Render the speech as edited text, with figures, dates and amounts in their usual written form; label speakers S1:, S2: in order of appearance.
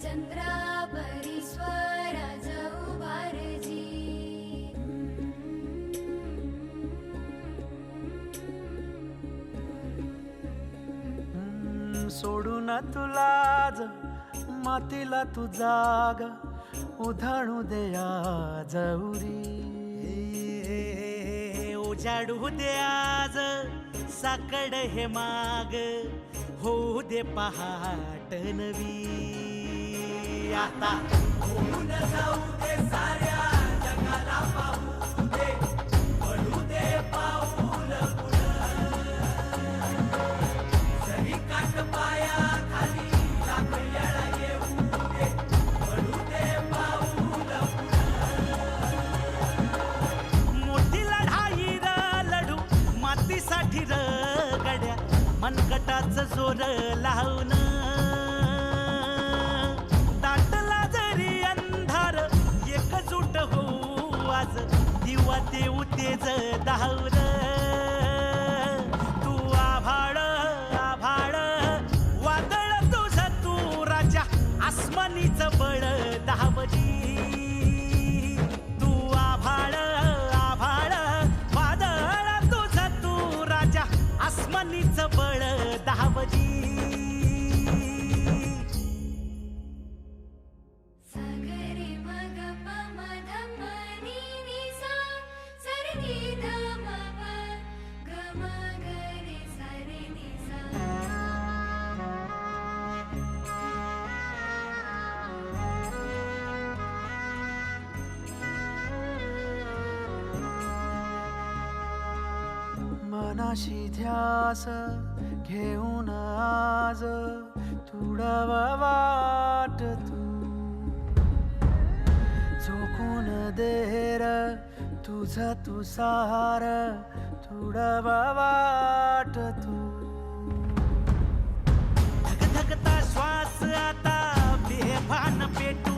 S1: चंद्रापरी स्वराज उभारजी.
S2: सोडून तुलाज मातीला तू जाग उधाणू दे आज उरी.
S3: उजाडू दे आज साकड हे माग होऊ दे पहाट नवी. आता होऊन जाऊ दे साऱ्या जगाला पाहू दे पडू दे पाऊल जरी काट पाया खाली लाख येळा येऊ दे पडू दे पाऊल मोठी लढाई र लढू मातीसाठी र गड्या मनगटाच जोर लावून. दाटला जरी अंधार एकजूट होऊ आज दिवा देऊ तेज धावून. तू आभाळ आभाळ वादळ तुझ तू राजा आसमानीच बळ दावजी. तू आभाळ आभाळ वादळ तुझ तू राजा आसमानीच बळ दावजी.
S1: सागरे मग पम धम नी नी सा सरे नी धम प ग म ग रे सा रे नी सा.
S2: मनाशी ध्यास घेऊन आज तुडव वाट तू. झोकून देर तुझ तू सार तुडव वाट तू.
S3: धगधगता श्वास आता बेभान पेटू